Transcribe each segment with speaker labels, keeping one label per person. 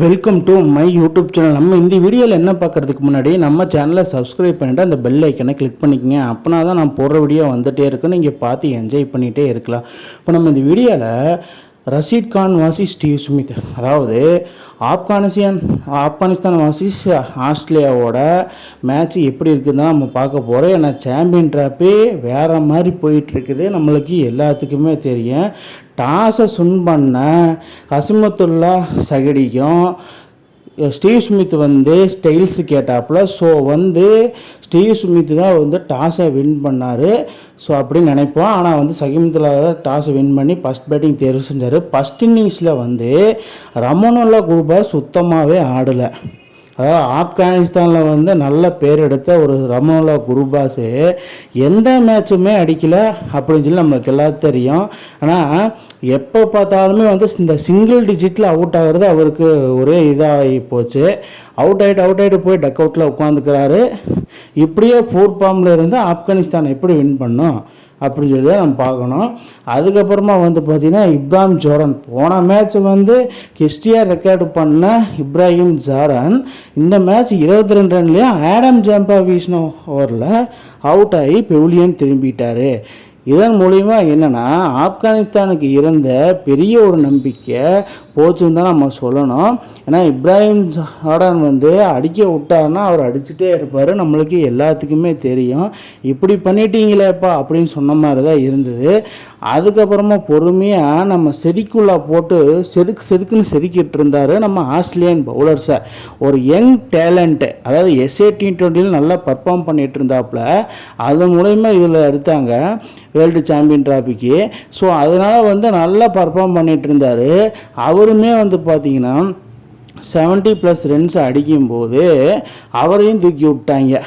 Speaker 1: Welcome to my YouTube channel. நம்ம இந்த வீடியோவில் என்ன பார்க்குறதுக்கு முன்னாடி நம்ம சேனலை சப்ஸ்கிரைப் பண்ணிவிட்டு அந்த பெல் ஐக்கனை கிளிக் பண்ணிக்கங்க. அப்போனா தான் நான் போடுற வீடியோ வந்துகிட்டே இருக்கும், நீங்கள் பார்த்து என்ஜாய் பண்ணிகிட்டே இருக்கலாம். இப்போ நம்ம இந்த வீடியோவில் ரஷீத் கான் வாசிஸ் ஸ்டீவ் ஸ்மித், அதாவது ஆப்கானிஸ்தான் வாசிஸ் ஆஸ்திரேலியாவோட மேட்ச் எப்படி இருக்குதுன்னு நம்ம பார்க்க போகிறோம். ஏன்னா சாம்பியன் ட்ராஃபி வேறு மாதிரி போயிட்டுருக்குது, நம்மளுக்கு எல்லாத்துக்குமே தெரியும். டாஸை சுன் பண்ண ஹசிமத்துல்லா சகடிக்கும் ஸ்டீவ் ஸ்மித் ஸ்டைல்ஸ் கேட்டாப்புல. ஸோ ஸ்டீவ் ஸ்மித் தான் டாஸை வின் பண்ணார். ஸோ அப்படின்னு நினைப்போம். ஆனால் சகிமத்துல்லா டாஸை வின் பண்ணி ஃபஸ்ட் பேட்டிங் தேர்வு செஞ்சார். ஃபஸ்ட் இன்னிங்ஸில் ரமனுல்லா குருபாஸ் சுத்தமாகவே ஆடலை. அதாவது ஆப்கானிஸ்தானில் நல்ல பேர் எடுத்த ஒரு ரமனுல்லா குருபாஸு எந்த மேட்சுமே அடிக்கலை அப்படின்னு சொல்லி நம்மளுக்கு எல்லாத்துக்கும் தெரியும். ஆனால் எப்போ பார்த்தாலுமே இந்த சிங்கிள் டிஜிட்டில் அவுட் ஆகிறது அவருக்கு ஒரே இதாகி போச்சு. அவுட் ஆகிட்டு போய் டக் அவுட்டில் உட்காந்துக்கிறாரு. இப்படியே பூர் ஃபார்மில் இருந்து ஆப்கானிஸ்தான் எப்படி வின் பண்ணோம் அப்படின்னு சொல்லி தான் நம்ம பார்க்கணும். அதுக்கப்புறமா பார்த்திங்கன்னா இப்ராஹிம் ஜோரன் போன மேட்ச் ஹிஸ்ட்ரியாக ரெக்கார்டு பண்ண இப்ராஹிம் ஜோரன் இந்த மேட்ச் 22 ரன்லேயே ஆடம் ஜாம்பா வீசின ஓவரில் அவுட் ஆகி பெவிலியன் திரும்பிட்டார். இதன் மூலிமா என்னென்னா ஆப்கானிஸ்தானுக்கு இருந்த பெரிய ஒரு நம்பிக்கை போச்சுன்னு தான் நம்ம சொல்லணும். ஏன்னா இப்ராஹிம் ஜோர்டன் அடிக்க விட்டாருன்னா அவர் அடிச்சுட்டே இருப்பார், நம்மளுக்கு எல்லாத்துக்குமே தெரியும். இப்படி பண்ணிட்டீங்களேப்பா அப்படின்னு சொன்ன மாதிரி தான் இருந்தது. அதுக்கப்புறமா பொறுமையாக நம்ம செதுக்குள்ளே போட்டு செதுக்குன்னு செதுக்கிட்டு இருந்தார் நம்ம ஆஸ்திரேலியன் பவுலர்ஸை. ஒரு யங் டேலண்ட்டு, அதாவது SA T20 நல்லா பர்ஃபார்ம் பண்ணிகிட்டு இருந்தாப்புல. அது மூலயமா இதில் எடுத்தாங்க வேர்ல்டு சாம்பியன் ட்ராஃபிக்கு. ஸோ அதனால் நல்லா பர்ஃபார்ம் பண்ணிகிட்டு இருந்தார். அவருமே பார்த்திங்கன்னா 70+ ரன்ஸ் அடிக்கும்போது அவரையும் தூக்கி விட்டாங்க.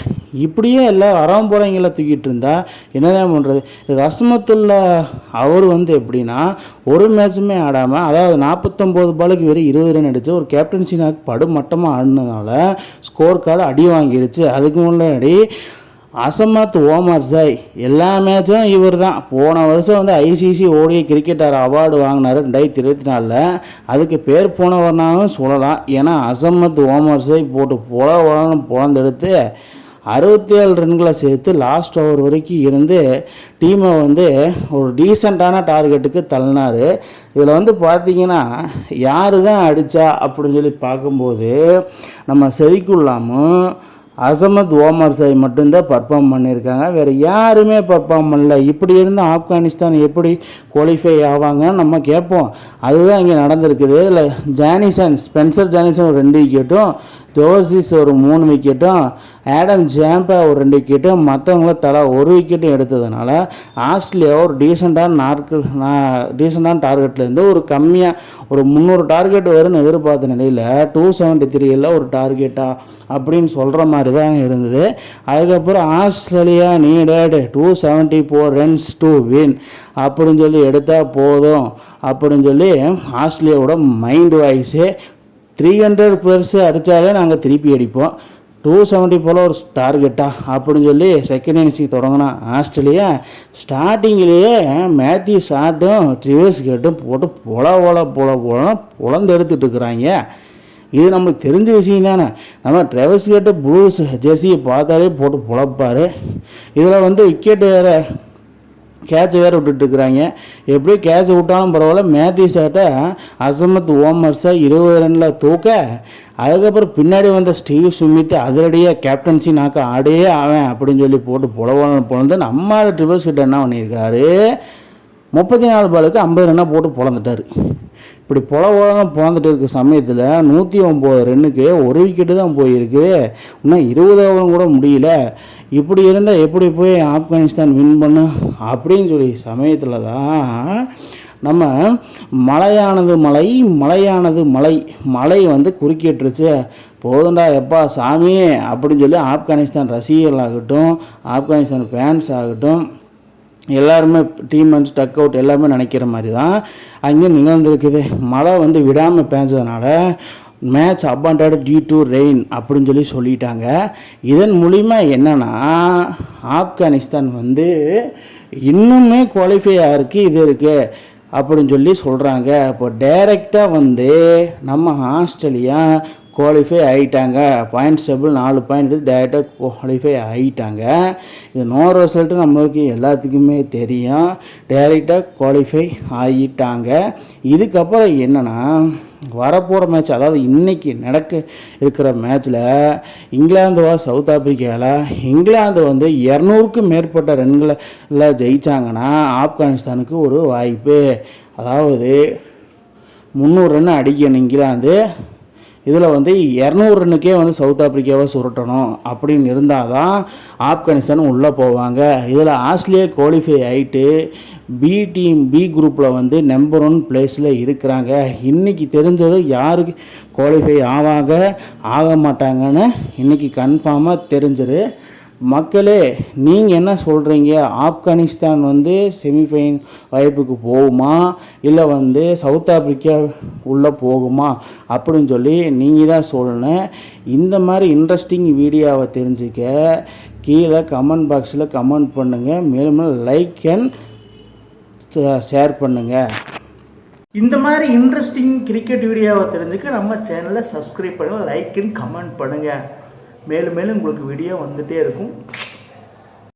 Speaker 1: இப்படியே எல்லாம் வராமல் போகிறவங்கள தூக்கிட்டு இருந்தால் என்னதான் பண்ணுறது? ரஸ்மத்துல்லா அவர் எப்படின்னா ஒரு மேட்சுமே ஆடாமல், அதாவது 49 பாலுக்கு வெறும் 20 ரன் அடித்து ஒரு கேப்டன்சினாக்கு படுமட்டமாக ஆடினதுனால ஸ்கோர் கார்டு அடி வாங்கிடுச்சு. அதுக்கு முன்னாடி அசமத் ஓமர்ஸை எல்லா மேட்சும் இவர் தான். போன வருஷம் ICC ஓடிய கிரிக்கெட்டர் அவார்டு வாங்கினார் 2024. அதுக்கு பேர் போனவர்னாலும் சொல்லலாம். ஏன்னா அசமத் ஓமர்ஸை போட்டு பொழந்தெடுத்து 67 ரன்களை சேர்த்து லாஸ்ட் ஓவர் வரைக்கும் இருந்து டீமை ஒரு டீசெண்டான டார்கெட்டுக்கு தள்ளினார். இதில் பார்த்திங்கன்னா யார் தான் அடித்தா அப்படின்னு சொல்லி பார்க்கும்போது நம்ம செதுக்குள்ளாமும் அசமத் ஓமர்ஸை மட்டும்தான் பர்ஃபார்ம் பண்ணியிருக்காங்க, வேறு யாருமே பர்ஃபார்ம் பண்ணல. இப்படி இருந்தால் ஆப்கானிஸ்தான் எப்படி குவாலிஃபை ஆவாங்கன்னு நம்ம கேட்போம். அதுதான் இங்கே நடந்திருக்குது. இல்லை ஸ்பென்சர் ஜானிசன் ஒரு 2 விக்கெட்டும், ஜோசிஸ் ஒரு 3 விக்கெட்டும், ஆடம் ஜாம்பா ஒரு 2 விக்கெட்டும், மற்றவங்கள தலா 1 விக்கெட்டும் எடுத்ததுனால ஆஸ்திரேலியா ஒரு டீசெண்டான டார்கெட்லேருந்து ஒரு கம்மியாக ஒரு 300 டார்கெட் வரும்னு எதிர்பார்த்த நிலையில் 273 ஒரு டார்கெட்டா அப்படின்னு சொல்கிற மாதிரி தான் இருந்தது. அதுக்கப்புறம் Australia needed 274 runs to win அப்படின்னு சொல்லி எடுத்தால் போதும் அப்படின்னு சொல்லி ஆஸ்திரேலியாவோட மைண்ட் வாய்ஸு 300+ அடித்தாலே நாங்கள் திருப்பி அடிப்போம், 274 ஒரு டார்கெட்டா அப்படின்னு சொல்லி செகண்ட் இன்னிங்ஸுக்கு தொடங்கினா ஆஸ்திரேலியா ஸ்டார்டிங்கிலேயே மேத்யூ ஷாட்டும் ட்ரிவர்ஸ் கேட்டும் போட்டு பொழந்து எடுத்துகிட்டு இருக்கிறாங்க. இது நம்மளுக்கு தெரிஞ்ச விஷயம் தானே. நம்ம ட்ரெவர்ஸ் கேட்டு ப்ளூஸ் ஜெர்சியை பார்த்தாலே போட்டு பொழப்பார். இதில் விக்கெட்டு வேறு கேட்சை வேறு விட்டுட்டுருக்குறாங்க. எப்படியும் கேட்சை விட்டாலும் பரவாயில்ல, மேத்யூ ஷாட்டை அசமத் ஓமர்ஸை 20 ரனில் தூக்க, அதுக்கப்புறம் பின்னாடி ஸ்டீவ் ஸ்மித் அதிரடியாக கேப்டன்சி நாக்க ஆடே ஆவேன் அப்படின்னு சொல்லி போட்டு பொழந்து நம்ம ட்ரிவர்ஸ் கிட்ட என்ன பண்ணியிருக்காரு, 34 பாலுக்கு 50 ரன்னாக போட்டு பொழந்துட்டார். இப்படி பொழந்துட்டு இருக்க சமயத்தில் 109 ரன்னுக்கு 1 விக்கெட்டு தான் போயிருக்கு. இன்னும் 20 ஓவரும் கூட முடியல. இப்படி இருந்தால் எப்படி போய் ஆப்கானிஸ்தான் வின் பண்ணும் அப்படின்னு சொல்லி சமயத்தில் தான் நம்ம மழை குறுக்கிட்டுருச்சு. போதுண்டா எப்பா சாமி அப்படின்னு சொல்லி ஆப்கானிஸ்தான் ரசிகர்களாகட்டும், ஆப்கானிஸ்தான் ஃபேன்ஸ் ஆகட்டும், எல்லாருமே டீம் டக் அவுட் எல்லாமே நினைக்கிற மாதிரி தான் அங்கே நிகழ்ந்துருக்குது. மழை விடாமல் பேஞ்சதுனால match abandoned due to rain அப்படின்னு சொல்லி சொல்லிட்டாங்க. இதன் மூலிமா என்னென்னா ஆப்கானிஸ்தான் இன்னுமே குவாலிஃபை ஆகிறதுக்கு இது இருக்குது. அப்படின்னு சொல்லி சொல்கிறாங்க. இப்போ டைரெக்டாக வந்து நம்ம ஆஸ்திரேலியா குவாலிஃபை ஆகிட்டாங்க. பாயிண்ட்ஸ் டேபிள் 4 பாயிண்ட் எடுத்து டைரெக்டாக குவாலிஃபை ஆகிட்டாங்க. இது நோ ரிசல்ட்டு நம்மளுக்கு எல்லாத்துக்குமே தெரியும். டைரெக்டாக குவாலிஃபை ஆகிட்டாங்க. இதுக்கப்புறம் என்னென்னா வரப்போகிற மேட்ச், அதாவது இன்றைக்கி நடக்க இருக்கிற மேட்ச்சில் இங்கிலாந்து சவுத் ஆப்பிரிக்காவில் இங்கிலாந்து வந்து 200க்கும் மேற்பட்ட ரன்களில் ஜெயித்தாங்கன்னா ஆப்கானிஸ்தானுக்கு ஒரு வாய்ப்பு. அதாவது 300 ரன் அடிக்கணும் இங்கிலாந்து. இதில் வந்து 200 ரன்னுக்கே வந்து சவுத் ஆப்பிரிக்காவை சுருட்டணும் அப்படின்னு இருந்தால் தான் ஆப்கானிஸ்தான் உள்ளே போவாங்க. இதில் ஆஸ்திரேலியா குவாலிஃபை ஆகிட்டு பி குரூப்பில் வந்து நம்பர் 1 பிளேஸில் இருக்கிறாங்க. இன்றைக்கி தெரிஞ்சது யாருக்கு குவாலிஃபை ஆக மாட்டாங்கன்னு இன்றைக்கி கன்ஃபார்மாக தெரிஞ்சது. மக்களே, நீங்கள் என்ன சொல்கிறீங்க? ஆப்கானிஸ்தான் வந்து செமிஃபைனல் வாய்ப்புக்கு போகுமா இல்லை வந்து சவுத் ஆப்பிரிக்கா உள்ளே போகுமா அப்படின்னு சொல்லி நீங்கள் தான் சொல்லணும். இந்த மாதிரி இன்ட்ரெஸ்டிங் வீடியோவை தெரிஞ்சுக்க கீழே கமெண்ட் பாக்ஸில் கமெண்ட் பண்ணுங்கள். மேலும் லைக் அண்ட் ஷேர் பண்ணுங்கள். இந்த மாதிரி இன்ட்ரெஸ்டிங் கிரிக்கெட் வீடியோவை தெரிஞ்சுக்க நம்ம சேனலை சப்ஸ்கிரைப் பண்ணுங்கள், லைக் அண்ட் கமெண்ட் பண்ணுங்கள். மேலும் உங்களுக்கு வீடியோ வந்துகிட்டே இருக்கும்.